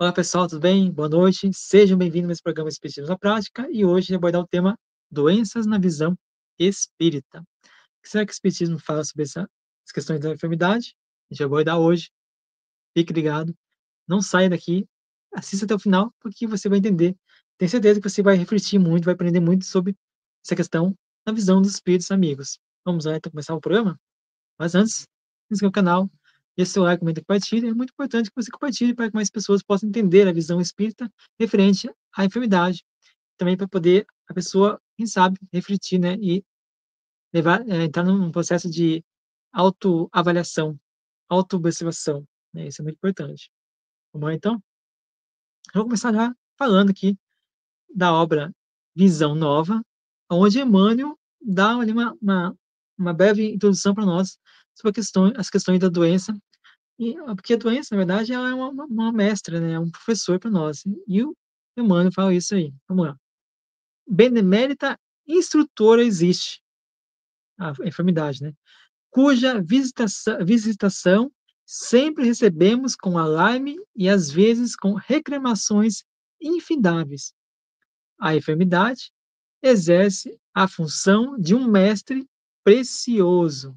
Olá pessoal, tudo bem? Boa noite. Sejam bem-vindos a esse programa Espiritismo na Prática e hoje eu vou abordar o tema doenças na visão espírita. O que será que o Espiritismo fala sobre as questões da enfermidade? A gente vai abordar hoje. Fique ligado, não saia daqui, assista até o final porque você vai entender. Tenho certeza que você vai refletir muito, vai aprender muito sobre essa questão na visão dos espíritos amigos. Vamos lá então começar o programa? Mas antes, se inscreva no canal, deixe seu like, comenta e compartilhe. É muito importante que você compartilhe para que mais pessoas possam entender a visão espírita referente à enfermidade. Também para poder a pessoa, quem sabe, refletir, né, e entrar num processo de autoavaliação, autoobservação, né? Isso é muito importante. Vamos lá, então? Eu vou começar já falando aqui da obra Visão Nova, onde Emmanuel dá ali uma breve introdução para nós sobre as questões da doença. Porque a doença, na verdade, ela é uma mestra, né? É um professor para nós. E o Emmanuel fala isso aí. Vamos lá. Benemérita instrutora existe, a enfermidade, né? Cuja visitação sempre recebemos com alarme e às vezes com reclamações infindáveis. A enfermidade exerce a função de um mestre precioso.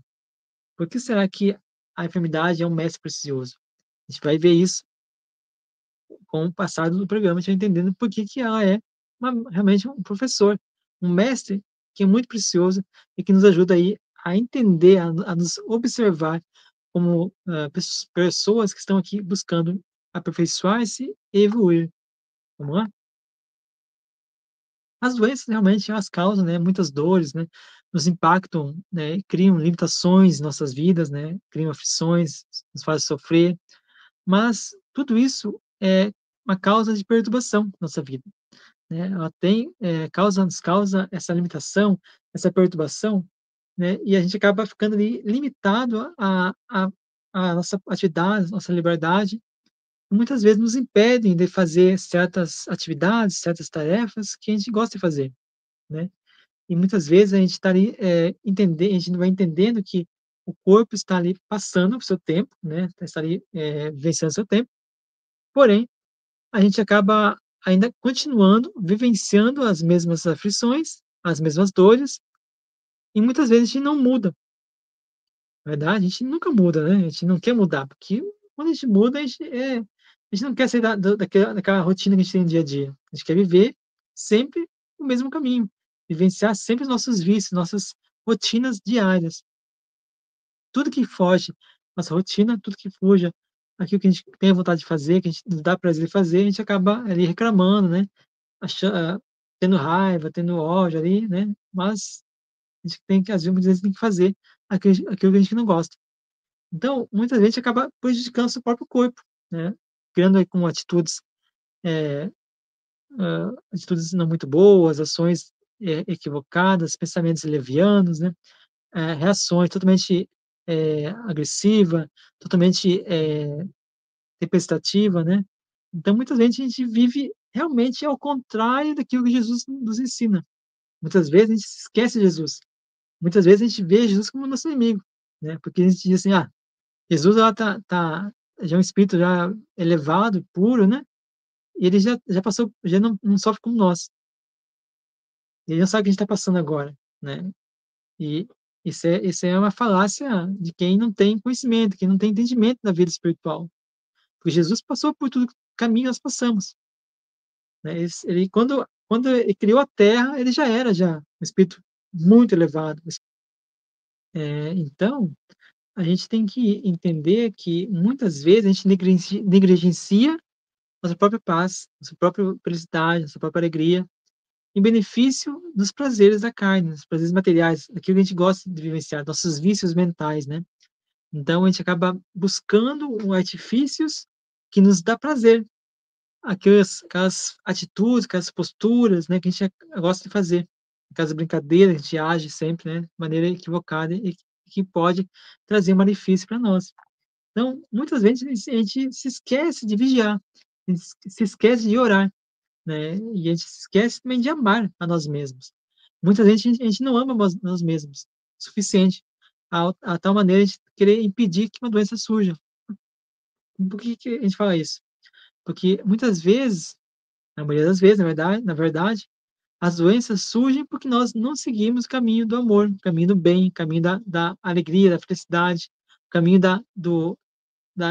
Por que será que a enfermidade é um mestre precioso? A gente vai ver isso com o passar do programa, a gente vai entendendo por que que ela é realmente um professor, um mestre que é muito precioso e que nos ajuda aí a entender, a nos observar como pessoas que estão aqui buscando aperfeiçoar-se e evoluir. Vamos lá? As doenças realmente elas causam, né, muitas dores, né, nos impactam, né, criam limitações em nossas vidas, né, criam aflições, nos fazem sofrer, mas tudo isso é uma causa de perturbação na nossa vida, né? Ela tem, nos causa essa limitação, essa perturbação, né? E a gente acaba ficando ali limitado a nossa atividade, nossa liberdade, e muitas vezes nos impedem de fazer certas atividades, certas tarefas que a gente gosta de fazer, né? E muitas vezes a gente está ali, a gente não vai entendendo que o corpo está ali passando o seu tempo, né? Está ali, vencendo o seu tempo, porém a gente acaba ainda continuando vivenciando as mesmas aflições, as mesmas dores, e muitas vezes a gente não muda, na verdade, a gente nunca muda, né, a gente não quer mudar, porque quando a gente muda, a gente não quer sair daquela rotina que a gente tem no dia a dia, a gente quer viver sempre o mesmo caminho, vivenciar sempre os nossos vícios, nossas rotinas diárias. Tudo que foge nossa rotina, tudo que fuja aquilo que a gente tem vontade de fazer, que a gente nos dá prazer de fazer, a gente acaba ali reclamando, né, tendo raiva, tendo ódio ali, né, mas a gente tem que às vezes, muitas vezes tem que fazer aquilo que a gente não gosta. Então, muitas vezes a gente acaba prejudicando o seu próprio corpo, né, criando aí com eh, atitudes não muito boas, ações, equivocadas, pensamentos levianos, né, reações totalmente, agressiva, totalmente, tempestativa, né. Então, muitas vezes a gente vive realmente ao contrário daquilo que Jesus nos ensina. Muitas vezes a gente se esquece de Jesus. Muitas vezes a gente vê Jesus como nosso inimigo, né, porque a gente diz assim: "Ah, Jesus ela já é um espírito já elevado, puro, né, e ele já passou, já não sofre como nós. Ele não sabe o que a gente está passando agora", né. E isso é uma falácia de quem não tem conhecimento, quem não tem entendimento da vida espiritual. Porque Jesus passou por tudo caminho que nós passamos, né. Ele quando ele criou a terra, ele já era um espírito muito elevado. Então, a gente tem que entender que muitas vezes a gente negligencia nossa própria paz, nossa própria felicidade, nossa própria alegria, em benefício dos prazeres da carne, dos prazeres materiais, daquilo que a gente gosta de vivenciar, nossos vícios mentais, né. Então a gente acaba buscando artifícios que nos dá prazer, aquelas atitudes, aquelas posturas, né, que a gente gosta de fazer, aquelas brincadeiras, a gente age sempre, né, de maneira equivocada e que pode trazer um malefício para nós. Então, muitas vezes a gente se esquece de vigiar, a gente se esquece de orar, né, e a gente se esquece também de amar a nós mesmos. Muitas vezes a gente não ama nós mesmos o suficiente, a tal maneira de querer impedir que uma doença surja. Por que que a gente fala isso? Porque muitas vezes, na maioria das vezes, na verdade, as doenças surgem porque nós não seguimos o caminho do amor, o caminho do bem, o caminho da alegria, da felicidade, o caminho da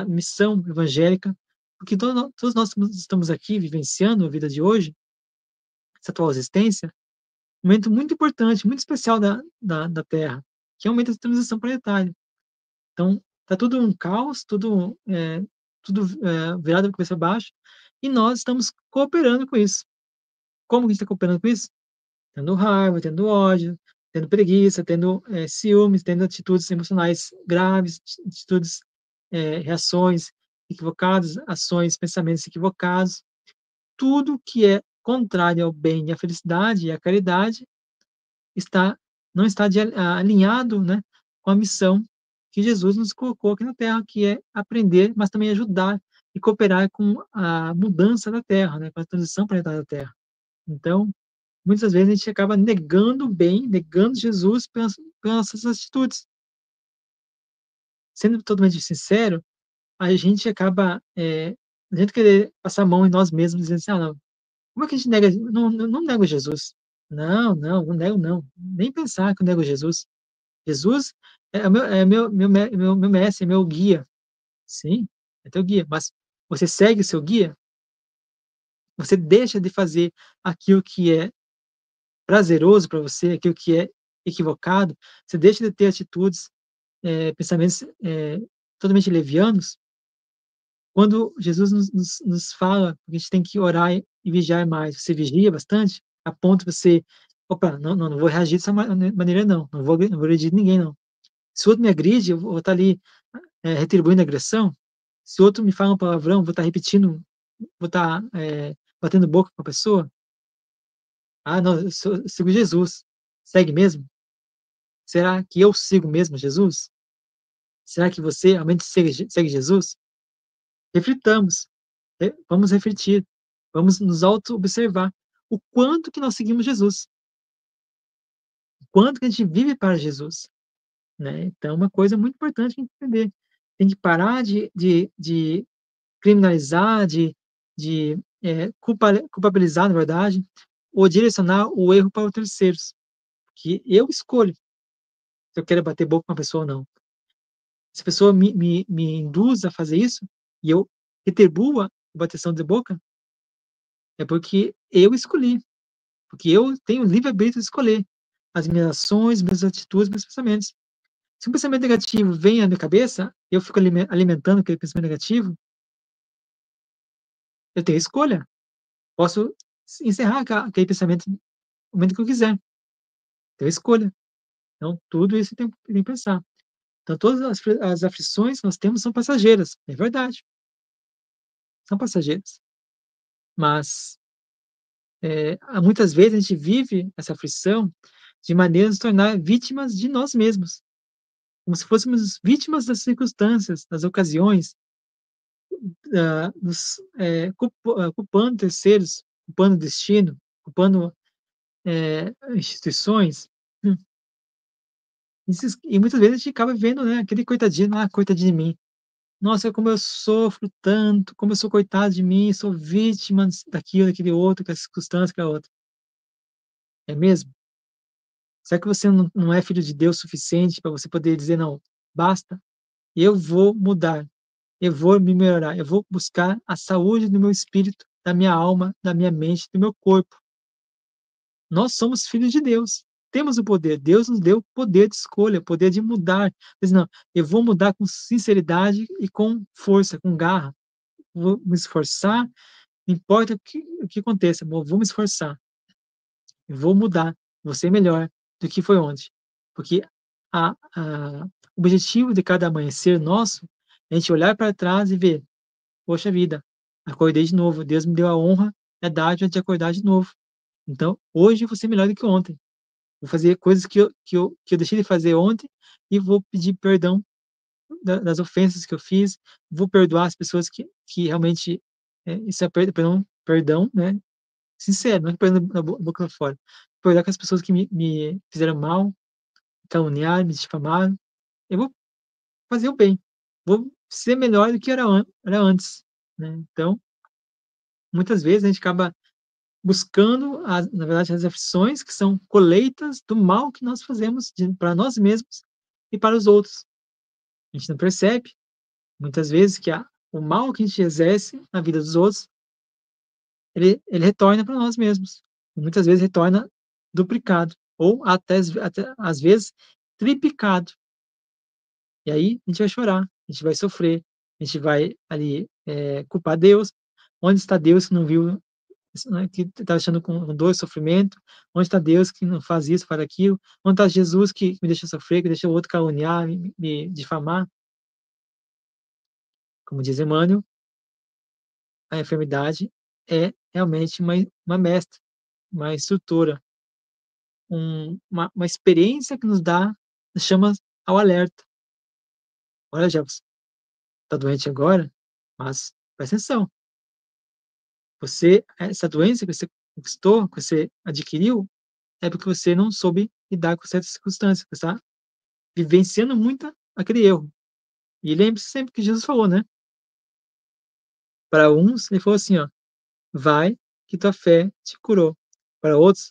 missão evangélica, porque todos nós estamos aqui vivenciando a vida de hoje, essa atual existência, um momento muito importante, muito especial da Terra, que é o momento da transição planetária. Então, tá tudo um caos, tudo virado de cabeça abaixo, e nós estamos cooperando com isso. Como que a gente está cooperando com isso? Tendo raiva, tendo ódio, tendo preguiça, tendo ciúmes, tendo atitudes emocionais graves, atitudes, reações equivocadas, ações, pensamentos equivocados. Tudo que é contrário ao bem e à felicidade e à caridade está não está alinhado, né, com a missão que Jesus nos colocou aqui na Terra, que é aprender, mas também ajudar e cooperar com a mudança da Terra, né, com a transição planetária da Terra. Então, muitas vezes a gente acaba negando o bem, negando Jesus pelas nossas atitudes. Sendo totalmente sincero, a gente acaba, a gente querer passar a mão em nós mesmos, dizendo assim: "Ah, não, como é que a gente nega? Não nego Jesus. Não, não, não nego não. Nem pensar que eu nego Jesus. Jesus é meu mestre, é meu guia. Sim, é teu guia, mas você segue o seu guia? Você deixa de fazer aquilo que é prazeroso para você, aquilo que é equivocado? Você deixa de ter atitudes, pensamentos, totalmente levianos? Quando Jesus nos fala que a gente tem que orar e vigiar mais, você vigia bastante? A ponto de você: "Opa, não vou reagir dessa maneira não, não vou agredir ninguém não". Se o outro me agride, eu vou estar ali, retribuindo a agressão? Se o outro me fala um palavrão, vou estar repetindo, vou estar, batendo boca com a pessoa? "Ah não, eu sigo Jesus". Segue mesmo? Será que eu sigo mesmo Jesus? Será que você realmente segue Jesus? Reflitamos, vamos refletir, vamos nos auto-observar o quanto que nós seguimos Jesus, o quanto que a gente vive para Jesus, né. Então é uma coisa muito importante a gente entender. Tem que parar de criminalizar, culpabilizar, na verdade, ou direcionar o erro para os terceiros, que eu escolho se eu quero bater boca com uma pessoa ou não. Se a pessoa me induz a fazer isso, e eu retribua a bateção de boca, é porque eu escolhi, porque eu tenho o livre-arbítrio de escolher as minhas ações, minhas atitudes, meus pensamentos. Se um pensamento negativo vem à minha cabeça, eu fico alimentando aquele pensamento negativo, eu tenho escolha. Posso encerrar aquele pensamento no momento que eu quiser, tenho escolha. Então, tudo isso tem que pensar. Então, todas as aflições que nós temos são passageiras, é verdade, são passageiras. Mas, muitas vezes a gente vive essa aflição de maneira a nos tornar vítimas de nós mesmos, como se fôssemos vítimas das circunstâncias, das ocasiões, culpando terceiros, culpando o destino, culpando, instituições. Hum, e muitas vezes a gente acaba vendo, né, aquele coitadinho: "Ah, coitadinho de mim. Nossa, como eu sofro tanto, como eu sou coitado de mim, sou vítima daquilo, daquele outro, daquela circunstância, aquela outra". É mesmo? Será que você não é filho de Deus suficiente para você poder dizer: "Não, basta, eu vou mudar, eu vou me melhorar, eu vou buscar a saúde do meu espírito, da minha alma, da minha mente, do meu corpo"? Nós somos filhos de Deus, temos o poder, Deus nos deu poder de escolha, poder de mudar. Diz: "Não, eu vou mudar com sinceridade e com força, com garra, vou me esforçar, não importa o que aconteça, vou me esforçar, eu vou mudar, vou ser melhor do que foi ontem". Porque o objetivo de cada amanhecer nosso é a gente olhar para trás e ver: "Poxa vida, acordei de novo, Deus me deu a honra e a dádiva de acordar de novo. Então, hoje eu vou ser melhor do que ontem. Vou fazer coisas que eu deixei de fazer ontem e vou pedir perdão das ofensas que eu fiz, vou perdoar as pessoas que realmente, isso é perdão, né, sincero, não é perdão da boca pra fora. Perdoar com as pessoas que me fizeram mal, me caluniaram, me difamaram. Eu vou fazer o bem, vou ser melhor do que era antes, né. Então, muitas vezes a gente acaba buscando, na verdade, as aflições que são colheitas do mal que nós fazemos para nós mesmos e para os outros. A gente não percebe, muitas vezes, que o mal que a gente exerce na vida dos outros, ele retorna para nós mesmos. E muitas vezes retorna duplicado, ou até às vezes triplicado. E aí a gente vai chorar, a gente vai sofrer, a gente vai ali culpar Deus. Onde está Deus que não viu, né, que está achando com dor e sofrimento? Onde está Deus que não faz isso, faz aquilo? Onde está Jesus que me deixa sofrer, que deixa o outro caluniar, me difamar? Como diz Emmanuel, a enfermidade é realmente uma mestra, uma instrutora, uma experiência que nos chama ao alerta. Olha, Jefferson, está doente agora, mas presta atenção. Essa doença que você conquistou, que você adquiriu, é porque você não soube lidar com certas circunstâncias, você está vivenciando muito aquele erro. E lembre-se sempre que Jesus falou, né? Para uns, ele falou assim, ó, vai, que tua fé te curou. Para outros,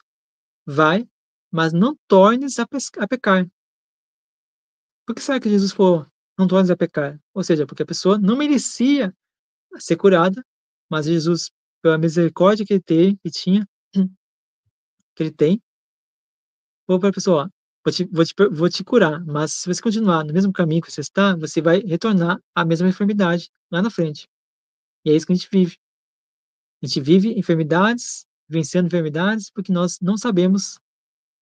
vai, mas não tornes a pecar. Por que será que Jesus falou, não tornes a pecar? Ou seja, porque a pessoa não merecia ser curada, mas Jesus, pela misericórdia que ele tem, que ele tem, falou para a pessoa, ó, vou te curar, mas se você continuar no mesmo caminho que você está, você vai retornar à mesma enfermidade lá na frente. E é isso que a gente vive. A gente vive enfermidades, vencendo enfermidades, porque nós não sabemos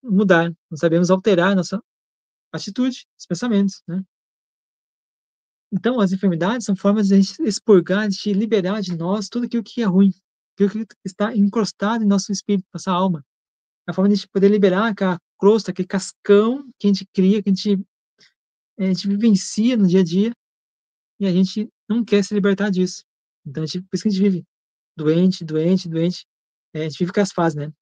mudar, não sabemos alterar a nossa atitude, os pensamentos, né? Então, as enfermidades são formas de a gente expurgar, de liberar de nós tudo aquilo que é ruim, aquilo que está encrostado em nosso espírito, nossa alma. É a forma de a gente poder liberar aquela crosta, aquele cascão que a gente cria, que a gente vivencia no dia a dia, e a gente não quer se libertar disso. Então, por isso que a gente vive doente, doente, doente. A gente vive com as fases, né?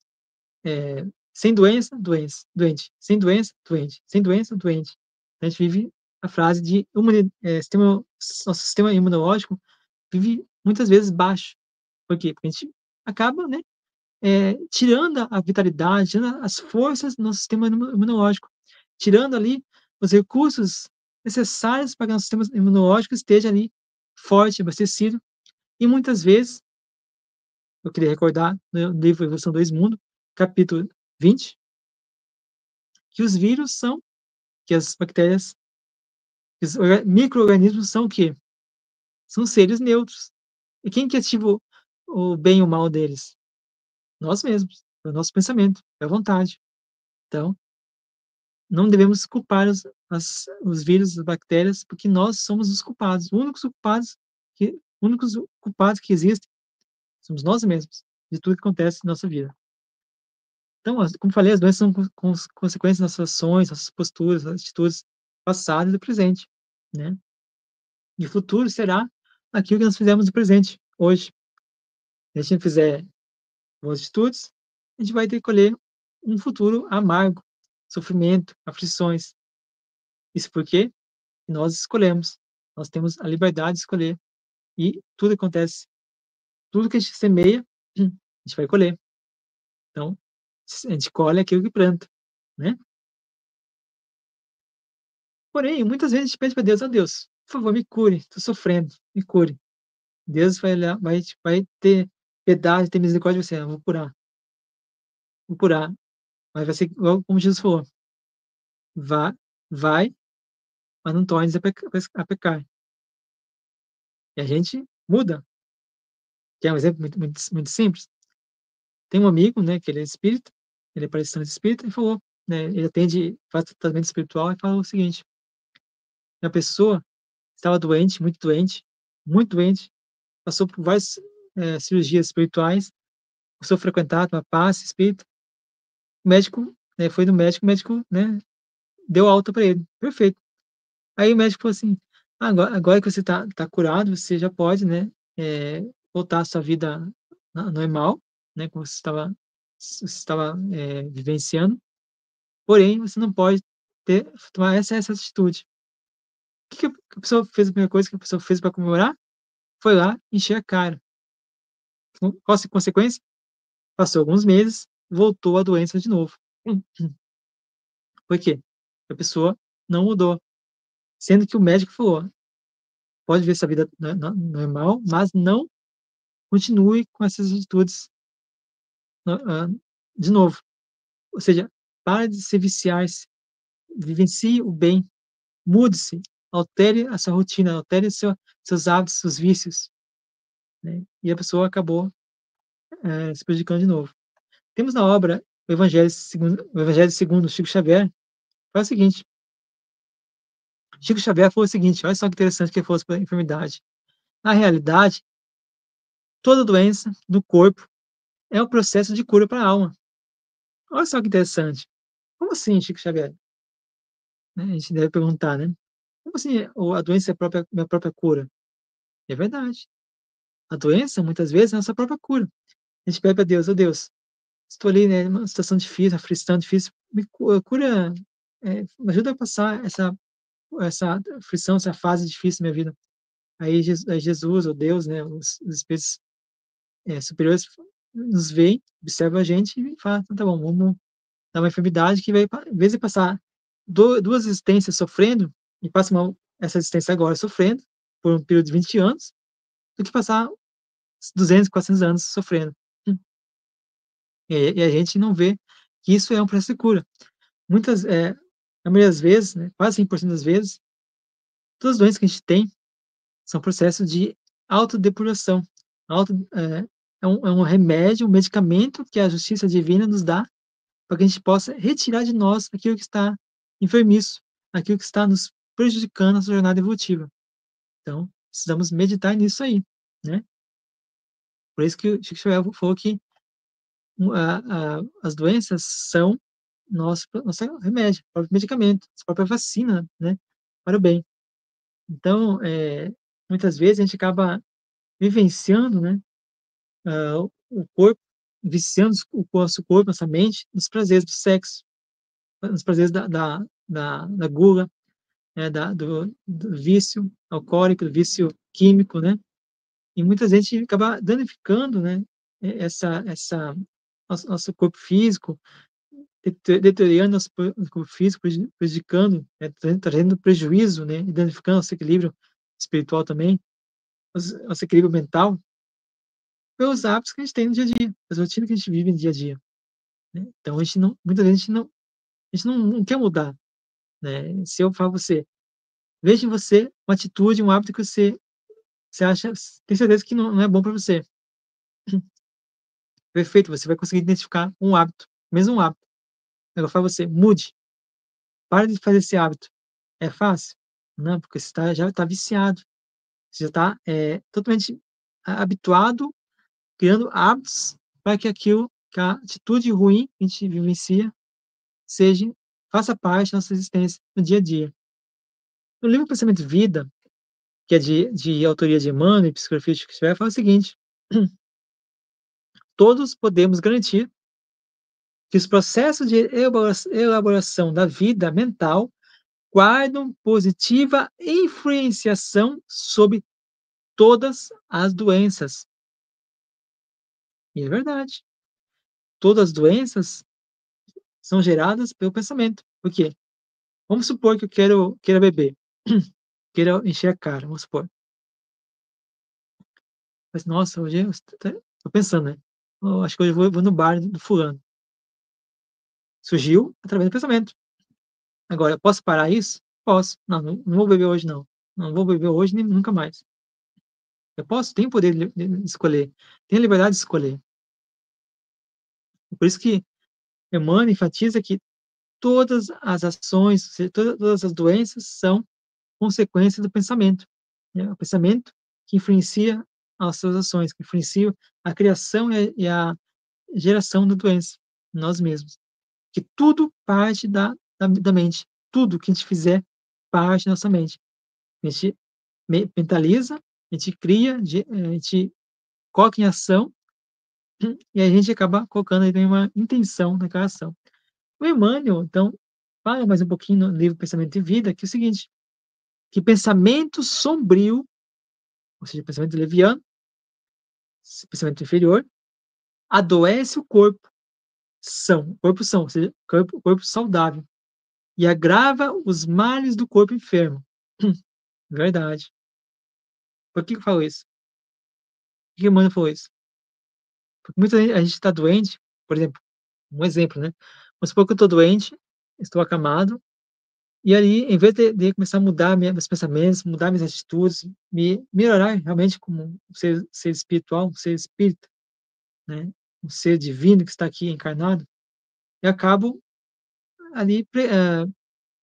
Sem doença, doença, doente. Sem doença, doente. Sem doença, doente. A gente vive a frase de nosso sistema imunológico vive muitas vezes baixo. Por quê? Porque a gente acaba, né, tirando a vitalidade, tirando as forças do nosso sistema imunológico, tirando ali os recursos necessários para que o nosso sistema imunológico esteja ali forte, abastecido. E muitas vezes, eu queria recordar no livro Evolução do Mundo, capítulo 20, que os vírus são, que as bactérias, que os micro-organismos são o quê? São seres neutros. E quem que ativa o bem e o mal deles? Nós mesmos, é o nosso pensamento, é a vontade. Então, não devemos culpar os vírus, as bactérias, porque nós somos os culpados. Os únicos culpados que existem somos nós mesmos, de tudo que acontece na nossa vida. Então, como falei, as doenças são consequências das nossas ações, nossas posturas, atitudes passadas e do presente, né? E o futuro será aquilo que nós fizemos no presente, hoje. Se a gente não fizer boas atitudes, a gente vai ter que colher um futuro amargo, sofrimento, aflições. Isso porque nós escolhemos, nós temos a liberdade de escolher e tudo acontece, tudo que a gente semeia, a gente vai colher. Então, a gente colhe aquilo que planta, né? Porém, muitas vezes a gente pede para Deus, ó Deus, por favor, me cure, estou sofrendo, me cure. Deus vai olhar, vai ter piedade, ter misericórdia de você, eu vou curar. Mas vai ser igual como Jesus falou, vá, vai, mas não tornes a pecar. E a gente muda. Quer um exemplo muito, muito, muito simples? Tem um amigo, né, que ele é espírita, ele é palestrante espírita, e falou, né, ele faz tratamento espiritual, e falou o seguinte, a pessoa estava doente, muito doente, passou por várias cirurgias espirituais, começou a frequentar uma paz espírita, o médico, né, foi no médico, o médico, né, deu alta para ele, perfeito. Aí o médico falou assim, agora que você tá curado, você já pode, né, voltar à sua vida normal, né, como você estava vivenciando, porém, você não pode tomar essa atitude. O que a pessoa fez? A primeira coisa que a pessoa fez para comemorar foi lá encher a cara. Qual a consequência? Passou alguns meses, voltou a doença de novo. Por quê? A pessoa não mudou, sendo que o médico falou: "Pode ver sua vida normal, mas não continue com essas atitudes, de novo". Ou seja, pare de se viciar, vivencie o bem, mude-se, altere a sua rotina, altere seus hábitos, seus vícios, né. E a pessoa acabou, se prejudicando de novo. Temos na obra o Evangelho segundo Chico Xavier, faz o seguinte: Chico Xavier falou o seguinte, olha só que interessante que ele falou sobre a enfermidade. Na realidade, toda doença do corpo é um processo de cura para a alma. Olha só que interessante. Como assim, Chico Xavier? Né, a gente deve perguntar, né? Como assim a doença é minha própria cura? É verdade. A doença, muitas vezes, é a nossa própria cura. A gente pede para Deus: "Ó Deus, estou ali, né, numa situação difícil, aflição difícil, cura, me ajuda a passar essa aflição, essa fase difícil da minha vida". Aí Jesus, ou Deus, né, os espíritos, superiores nos veem, observam a gente e fala: "Então tá bom, vamos dar uma enfermidade que vai em vez de passar 2 existências sofrendo, e passa essa existência agora sofrendo, por um período de 20 anos, do que passar 200, 400 anos sofrendo". Hum. E a gente não vê que isso é um processo de cura. Na maioria das vezes, né, quase 100% das vezes, todas as doenças que a gente tem são processos de autodepuração. Auto é um remédio, um medicamento que a justiça divina nos dá, para que a gente possa retirar de nós aquilo que está enfermiço, aquilo que está nos prejudicando a nossa jornada evolutiva. Então, precisamos meditar nisso aí, né. Por isso que o Chico Xavier falou que as doenças são nosso remédio, próprio medicamento, nossa própria vacina, né, para o bem. Então, muitas vezes a gente acaba vivenciando, né, o corpo, viciando o nosso corpo, nossa mente, nos prazeres do sexo, nos prazeres da gula, né, do vício alcoólico, do vício químico, né, e muita gente acaba danificando, né, essa nosso corpo físico, deteriorando nosso corpo físico, prejudicando, trazendo prejuízo, né, e danificando nosso equilíbrio espiritual também, nosso equilíbrio mental, pelos hábitos que a gente tem no dia a dia, as rotinas que a gente vive no dia a dia, né. Então a gente não muitas vezes a gente não quer mudar, né. Se eu falar pra você: "Veja em você uma atitude, um hábito que você acha tem certeza que não é bom para você". Perfeito, você vai conseguir identificar um hábito, mesmo um hábito. Agora eu falo pra você: "Mude, para de fazer esse hábito". É fácil? Não, porque você já está viciado, você já está, totalmente habituado, criando hábitos para que a atitude ruim que a gente vivencia seja faça parte da nossa existência no dia a dia. No livro Pensamento e Vida, que é de autoria de Emmanuel e psicografia de Chico Xavier, fala o seguinte: "Todos podemos garantir que os processos de elaboração da vida mental guardam positiva influenciação sobre todas as doenças". E é verdade. Todas as doenças são geradas pelo pensamento. Por quê? Vamos supor que eu queira beber, queira encher a cara, vamos supor. Mas, nossa, hoje eu tô pensando, né, acho que hoje eu vou no bar do fulano. Surgiu através do pensamento. Agora, eu posso parar isso? Posso. Não vou beber hoje não. Não vou beber hoje nem nunca mais. Eu posso, tenho o poder de escolher, tenho a liberdade de escolher. Por isso que Emmanuel enfatiza que todas as ações, ou seja, todas as doenças são consequência do pensamento, né. O pensamento que influencia as suas ações, que influencia a criação e a geração da doença, nós mesmos. Que tudo parte da mente. Tudo que a gente fizer parte da nossa mente. A gente mentaliza, a gente cria, a gente coloca em ação, e a gente acaba colocando aí uma intenção naquela ação. O Emmanuel, então, fala mais um pouquinho no livro Pensamento e Vida, que é o seguinte, que pensamento sombrio, ou seja, pensamento leviano, esse pensamento inferior, adoece o corpo são, ou seja, corpo saudável, e agrava os males do corpo enfermo. Verdade. Por que eu falo isso? Por que o Emmanuel falou isso? Porque muita gente, a gente está doente, por exemplo, um exemplo, né? Vamos supor que eu estou doente, estou acamado, e ali, em vez de começar a mudar meus pensamentos, mudar minhas atitudes, me melhorar realmente como um ser espiritual, um ser espírita, né? Um ser divino que está aqui encarnado, eu acabo ali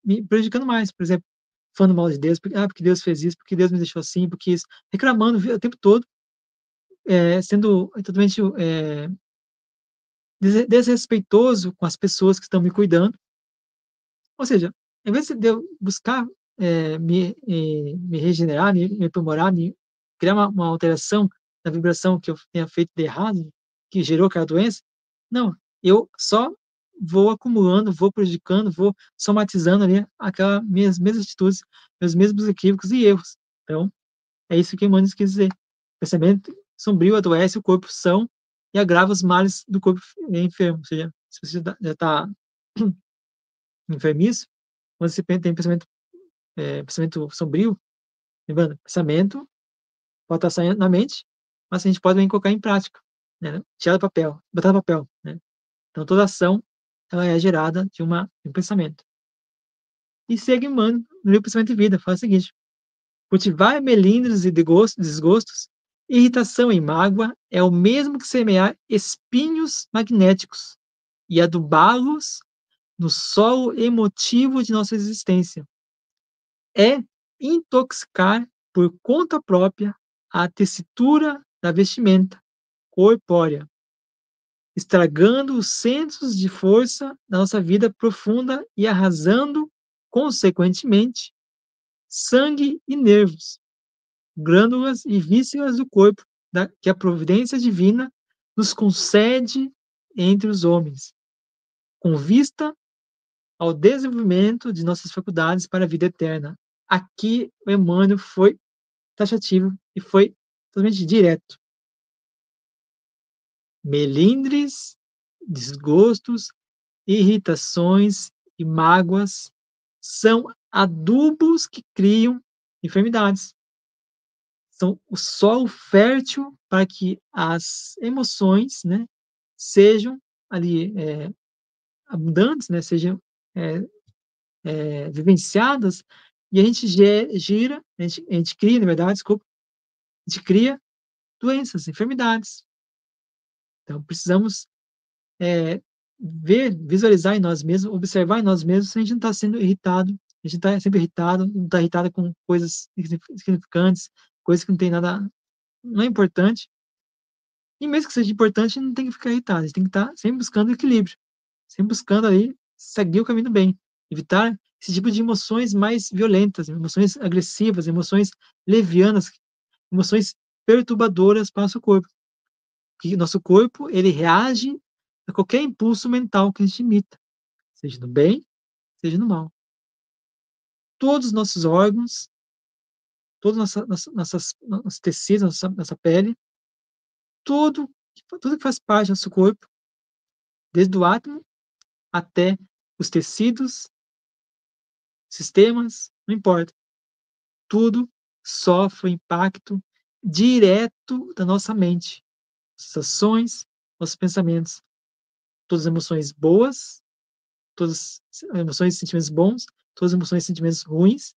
me prejudicando mais. Por exemplo, falando mal de Deus, porque Deus fez isso, porque Deus me deixou assim, porque isso, reclamando o tempo todo, sendo totalmente desrespeitoso com as pessoas que estão me cuidando. Ou seja, em vez de eu buscar me regenerar, me aprimorar, criar uma alteração na vibração que eu tenha feito de errado, que gerou aquela doença, não, eu só vou acumulando, vou prejudicando, vou somatizando ali aquelas minhas mesmas atitudes, meus mesmos equívocos e erros. Então, é isso que Emmanuel quis dizer. Pensamento sombrio adoece o corpo são e agrava os males do corpo enfermo. Ou seja, se você já está enfermiço, quando você tem pensamento sombrio, lembrando, pensamento pode estar saindo na mente, mas a gente pode também colocar em prática, né? Tirar do papel, botar no papel, né? Então, toda ação, ela é gerada de um pensamento. E segue Emmanuel no livro Pensamento e Vida, fala o seguinte: cultivar melindres e desgostos, irritação e mágoa é o mesmo que semear espinhos magnéticos e adubá-los no solo emotivo de nossa existência. É intoxicar por conta própria a tessitura da vestimenta corpórea, estragando os centros de força da nossa vida profunda e arrasando, consequentemente, sangue e nervos, glândulas e vísceras do corpo que a providência divina nos concede entre os homens, com vista ao desenvolvimento de nossas faculdades para a vida eterna. Aqui o Emmanuel foi taxativo e foi totalmente direto. Melindres, desgostos, irritações e mágoas são adubos que criam enfermidades. São o solo fértil para que as emoções, né, sejam ali abundantes, né, sejam vivenciadas, e a gente gira, a gente cria, na verdade, desculpa, a gente cria doenças, enfermidades. Então, precisamos visualizar em nós mesmos, observar em nós mesmos se a gente não está sendo irritado, a gente está sempre irritado, não está irritado com coisas insignificantes, coisas que não tem nada, não é importante. E mesmo que seja importante, não tem que ficar irritado, a gente tem que estar sempre buscando equilíbrio, sempre buscando ali seguir o caminho do bem, evitar esse tipo de emoções mais violentas, emoções agressivas, emoções levianas, emoções perturbadoras para o nosso corpo. Porque o nosso corpo, ele reage a qualquer impulso mental que a gente imita, seja no bem, seja no mal. Todos os nossos órgãos, todos nossos tecidos, nossa pele, tudo, tudo que faz parte do nosso corpo, desde o átomo até os tecidos, sistemas, não importa. Tudo sofre o impacto direto da nossa mente, nossas ações, nossos pensamentos. Todas as emoções boas, todas as emoções e sentimentos bons, todas as emoções e sentimentos ruins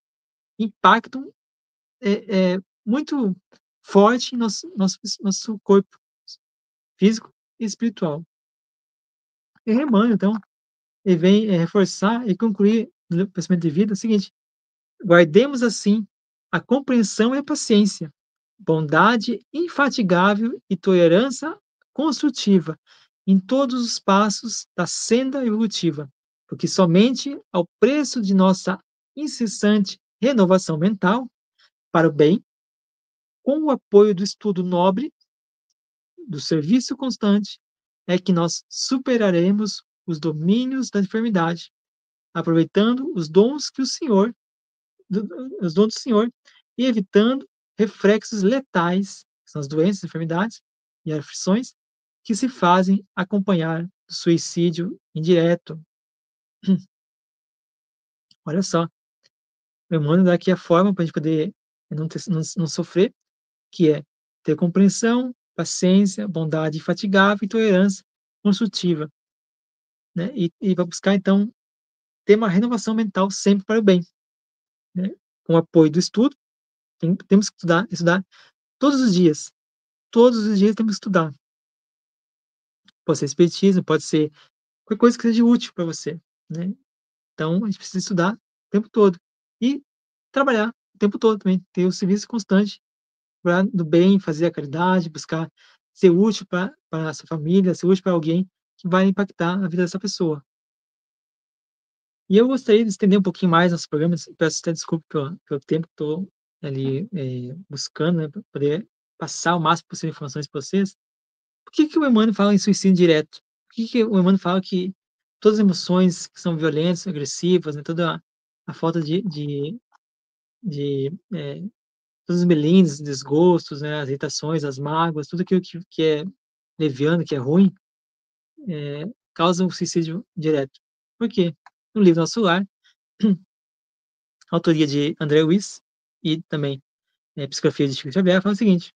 impactam muito forte em nosso corpo físico e espiritual. E Emmanuel, então, ele vem reforçar e concluir no pensamento de vida o seguinte: guardemos assim a compreensão e a paciência, bondade infatigável e tolerância construtiva em todos os passos da senda evolutiva, porque somente ao preço de nossa incessante renovação mental para o bem, com o apoio do estudo nobre, do serviço constante, é que nós superaremos os domínios da enfermidade, aproveitando os dons que o Senhor, os dons do Senhor, e evitando reflexos letais, que são as doenças, as enfermidades, e aflições que se fazem acompanhar do suicídio indireto. Olha só, o Emmanuel dá aqui a forma para a gente poder não sofrer, que é ter compreensão, paciência, bondade infatigável e tolerância construtiva, né? E para buscar, então, ter uma renovação mental sempre para o bem, né? Com o apoio do estudo, temos que estudar todos os dias temos que estudar. Pode ser espiritismo, pode ser qualquer coisa que seja útil para você, né? Então, a gente precisa estudar o tempo todo e trabalhar o tempo todo também, ter o serviço constante pra do bem, fazer a caridade, buscar ser útil para a sua família, ser útil para alguém que vai impactar a vida dessa pessoa. E eu gostaria de estender um pouquinho mais nosso programa, peço até desculpa pelo tempo que estou ali, buscando, né, para poder passar o máximo possível de informações para vocês. Por que que o Emmanuel fala em suicídio direto? Por que que o Emmanuel fala que todas as emoções que são violentas, agressivas, né, toda a falta de todos os melindres, desgostos, né, as irritações, as mágoas, tudo aquilo que é leviano, que é ruim, causa um suicídio direto. Por quê? No livro Nosso Lar, autoria de André Luiz e também, psicografia de Chico Xavier, fala o seguinte,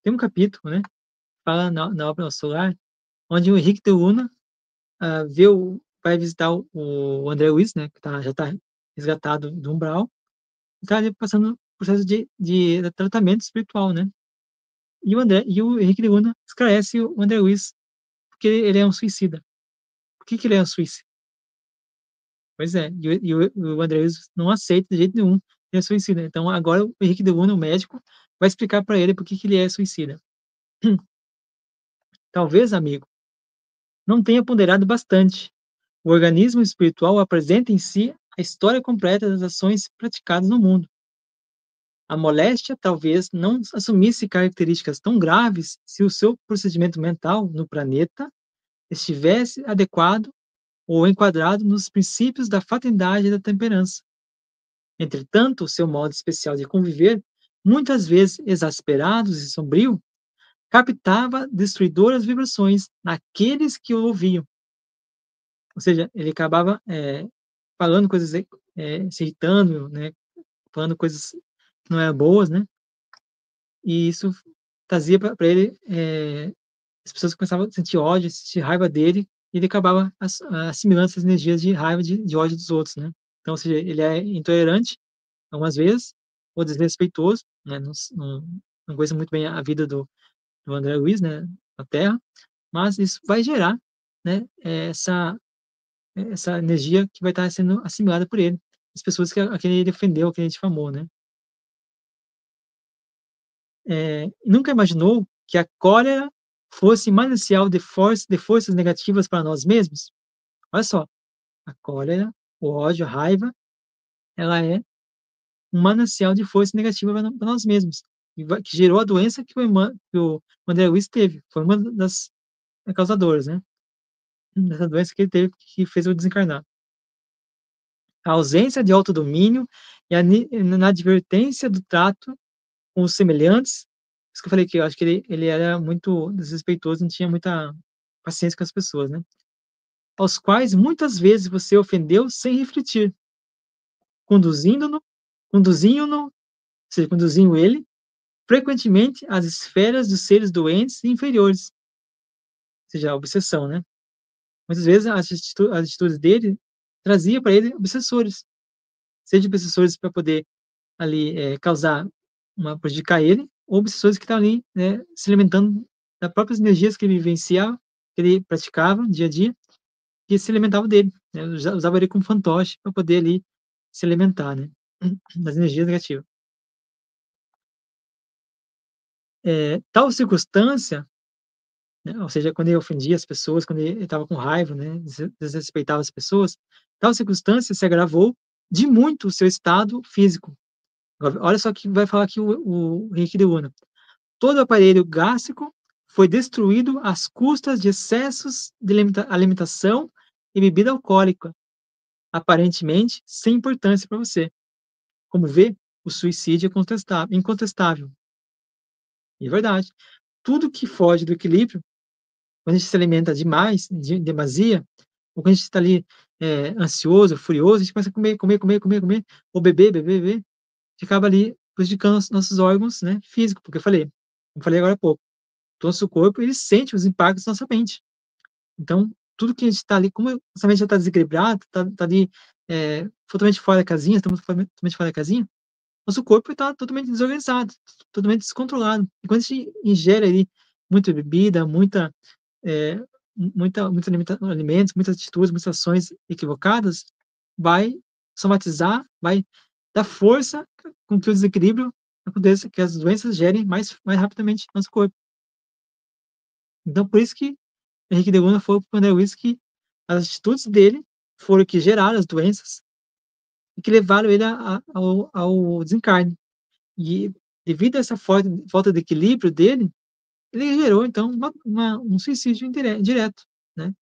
tem um capítulo, né, fala na obra Nosso Lar, onde o Henrique de Luna, vê vai visitar o André Luiz, né, que já está resgatado do umbral, e está ali passando por processo de tratamento espiritual, né. E o Henrique de Luna esclarece o André Luiz porque ele é um suicida. Por que que ele é um suicida? Pois é, e o André Luiz não aceita de jeito nenhum que ele é suicida. Então agora o Henrique de Luna, o médico, vai explicar para ele por que que ele é suicida. Talvez, amigo, não tenha ponderado bastante. O organismo espiritual apresenta em si a história completa das ações praticadas no mundo. A moléstia talvez não assumisse características tão graves se o seu procedimento mental no planeta estivesse adequado ou enquadrado nos princípios da fraternidade e da temperança. Entretanto, o seu modo especial de conviver, muitas vezes exasperado e sombrio, captava destruidoras vibrações naqueles que o ouviam. Ou seja, ele acabava falando coisas, se irritando, né, falando coisas que não eram boas, né? E isso trazia para ele, as pessoas começavam a sentir ódio, sentir raiva dele, e ele acabava assimilando essas energias de raiva, de ódio dos outros, né? Então, ou seja, ele é intolerante algumas vezes, ou desrespeitoso, né? Não conheço muito bem a vida do André Luiz, né, na Terra, mas isso vai gerar, né, essa energia que vai estar sendo assimilada por ele, as pessoas a quem ele ofendeu, a quem ele difamou, né? Nunca imaginou que a cólera fosse manancial de forças negativas para nós mesmos? Olha só, a cólera, o ódio, a raiva, ela é um manancial de força negativa para nós mesmos, que gerou a doença que o André Luiz teve, foi uma das causadoras, né, dessa doença que ele teve, que fez eu desencarnar. A ausência de autodomínio e a inadvertência do trato com os semelhantes, por isso que eu falei que eu acho que ele era muito desrespeitoso, não tinha muita paciência com as pessoas, né. Aos quais muitas vezes você ofendeu sem refletir, conduzindo-no conduzindo-no, ou seja, conduzindo ele, frequentemente às esferas dos seres doentes e inferiores, ou seja, a obsessão, né. Muitas vezes as atitudes dele trazia para ele obsessores, seja obsessores para poder ali, causar prejudicar ele, ou obsessores que estão ali, né, se alimentando das próprias energias que ele vivenciava, que ele praticava dia a dia, que se alimentavam dele, né, usava ele como fantoche para poder ali se alimentar, né, das energias negativas. Tal circunstância, né, ou seja, quando ele ofendia as pessoas, quando ele estava com raiva, né, desrespeitava as pessoas, tal circunstância se agravou de muito o seu estado físico. Olha só que vai falar aqui o Henrique de Luna. Todo o aparelho gástrico foi destruído às custas de excessos de alimentação e bebida alcoólica, aparentemente sem importância para você. Como vê, o suicídio é incontestável. E é verdade. tudo que foge do equilíbrio, quando a gente se alimenta demais, de demasia, ou quando a gente está ali, ansioso, furioso, a gente começa a comer, comer, comer, comer, comer, ou beber, beber, beber, a gente acaba ali prejudicando os nossos órgãos, né, físicos, porque eu falei agora há pouco, o nosso corpo, ele sente os impactos da nossa mente. Então, tudo que a gente está ali, como nossa mente já está desequilibrada, está ali, totalmente fora da casinha, estamos totalmente fora da casinha, nosso corpo está totalmente desorganizado, totalmente descontrolado. E quando a gente ingere ali muita bebida, eh, muita alimentos, muitas atitudes, muitas ações equivocadas, vai somatizar, vai dar força com que o desequilíbrio aconteça, que as doenças gerem mais rapidamente no nosso corpo. Então, por isso que Henrique de Luna falou para o André Luiz que as atitudes dele foram que geraram as doenças e que levaram ele ao desencarne. E devido a essa falta de equilíbrio dele, ele gerou então um suicídio direto, né?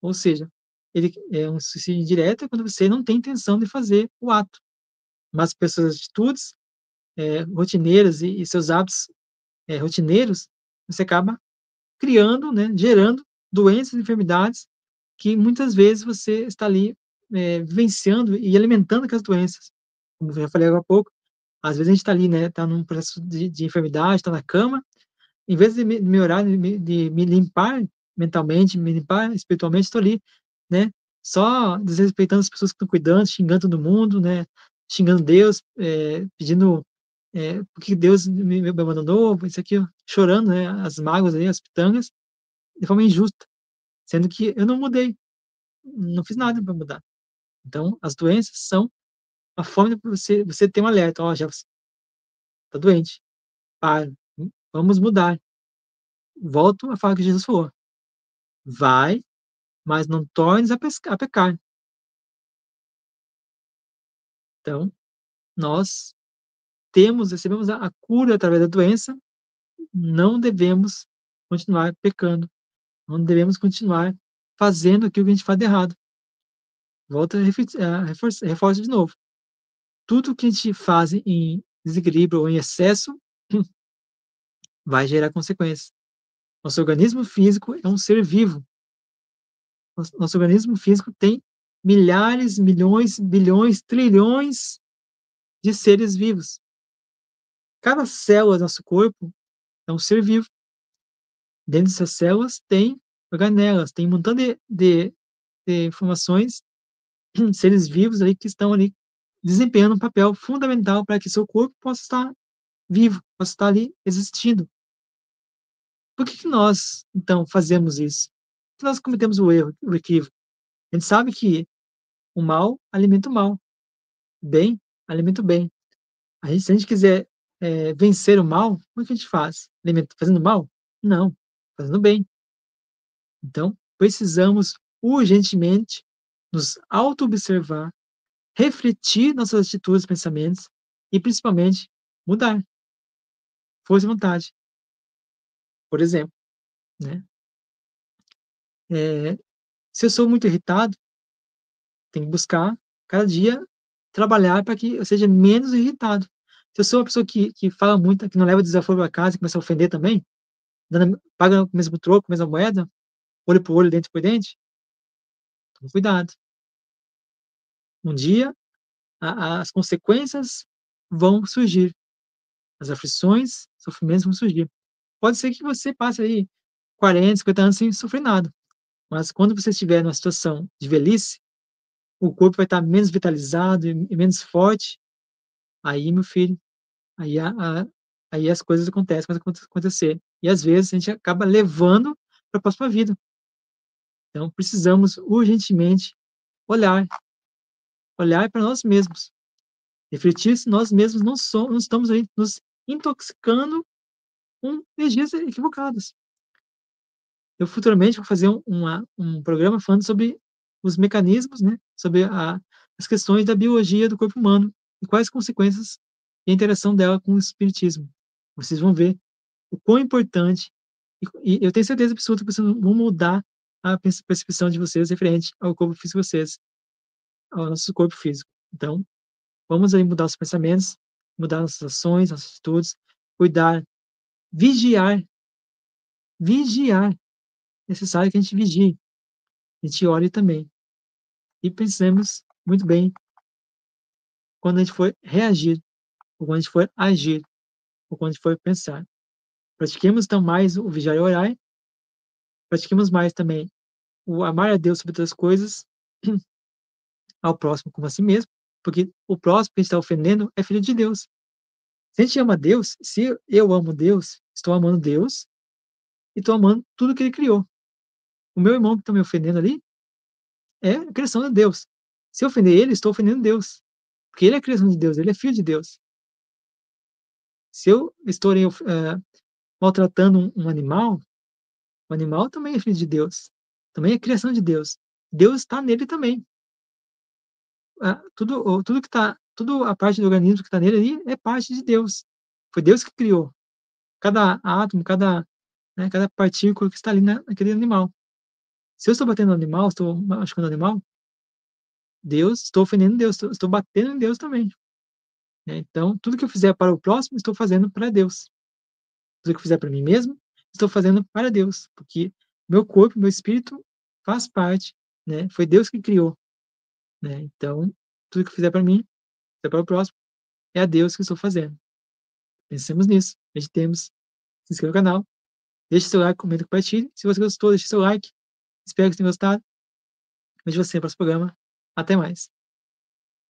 Ou seja, ele é um suicídio indireto é quando você não tem intenção de fazer o ato, mas pelas suas atitudes, rotineiras e seus hábitos, rotineiros, você acaba criando, né, gerando doenças, enfermidades que muitas vezes você está ali, vivenciando e alimentando aquelas doenças. Como eu já falei agora há pouco, às vezes a gente está ali, né, está num processo de enfermidade, está na cama, em vez de me orar, de me limpar mentalmente, me limpar espiritualmente, estou ali, né, só desrespeitando as pessoas que estão cuidando, xingando todo mundo, né, xingando Deus, pedindo, por que Deus me abandonou, isso aqui, chorando, né, as mágoas ali, as pitangas, de forma injusta, sendo que eu não mudei, não fiz nada para mudar. Então, as doenças são a forma de você ter um alerta: "Ó, já está doente, para, vamos mudar". Volto a falar o que Jesus falou: "Vai, mas não tornes a pecar". Então, nós recebemos a cura através da doença, não devemos continuar pecando, não devemos continuar fazendo aquilo que a gente faz de errado. Volto a reforço de novo, tudo que a gente faz em desequilíbrio ou em excesso, vai gerar consequências. Nosso organismo físico é um ser vivo. Nosso organismo físico tem milhares, milhões, bilhões, trilhões de seres vivos. Cada célula do nosso corpo é um ser vivo. Dentro dessas células tem organelas, tem um montão de informações, seres vivos ali que estão ali desempenhando um papel fundamental para que seu corpo possa estar vivo, possa estar ali existindo. Por que nós, então, fazemos isso? Por que nós cometemos o erro, o equívoco? A gente sabe que o mal alimenta o mal, o bem alimenta o bem. Se a gente quiser, vencer o mal, como é que a gente faz? Fazendo mal? Não, fazendo bem. Então, precisamos urgentemente nos auto-observar, refletir nossas atitudes e pensamentos e, principalmente, mudar. Força de vontade. Por exemplo, né? Eh, se eu sou muito irritado, tenho que buscar, cada dia, trabalhar para que eu seja menos irritado. Se eu sou uma pessoa que fala muito, que não leva desaforo para casa e começa a ofender também, paga o mesmo troco, mesma moeda, olho por olho, dente por dente, tome cuidado. Um dia, as consequências vão surgir, as aflições, sofrimentos vão surgir. Pode ser que você passe aí 40, 50 anos sem sofrer nada, mas quando você estiver numa situação de velhice, o corpo vai estar menos vitalizado e menos forte, aí, meu filho, aí aí as coisas acontecem, começam a acontecer. E às vezes a gente acaba levando para a próxima vida. Então precisamos urgentemente olhar, olhar para nós mesmos, refletir se nós mesmos não estamos aí nos intoxicando com energias equivocadas. Eu futuramente vou fazer um programa falando sobre os mecanismos, né, sobre as questões da biologia do corpo humano e quais consequências e a interação dela com o espiritismo. Vocês vão ver o quão importante, e eu tenho certeza absoluta que vocês vão mudar a percepção de vocês referente ao corpo físico de vocês, ao nosso corpo físico. Então, vamos aí mudar os pensamentos, mudar nossas ações, nossas atitudes, cuidar, vigiar, vigiar. É necessário que a gente vigie, a gente ore também. E pensemos muito bem quando a gente for reagir, ou quando a gente for agir, ou quando a gente for pensar. Pratiquemos então mais o vigiar e orar, pratiquemos mais também o amar a Deus sobre todas as coisas, ao próximo como a si mesmo, porque o próximo que a gente está ofendendo é filho de Deus. Se a gente ama Deus, se eu amo Deus, estou amando Deus e estou amando tudo que Ele criou. O meu irmão que está me ofendendo ali é a criação de Deus. Se eu ofender ele, estou ofendendo Deus, porque ele é a criação de Deus, ele é filho de Deus. Se eu estou maltratando um animal, o animal também é filho de Deus, também é criação de Deus. Deus está nele também. Tudo que está, toda a parte do organismo que está nele ali é parte de Deus. Foi Deus que criou cada átomo, cada partícula que está ali naquele animal. Se eu estou batendo no animal, estou machucando o animal, estou ofendendo Deus, estou batendo em Deus também. Né? Então, tudo que eu fizer para o próximo, estou fazendo para Deus. Tudo que eu fizer para mim mesmo, estou fazendo para Deus, porque meu corpo, meu espírito faz parte, né? Foi Deus que criou, né? Então, tudo que eu fizer para mim, fizer para o próximo, é a Deus que estou fazendo. Pensemos nisso, meditemos, se inscreva no canal, deixe seu like, comenta, compartilhe. Se você gostou, deixe seu like. Espero que você tenha gostado. Vejo você no próximo programa. Até mais.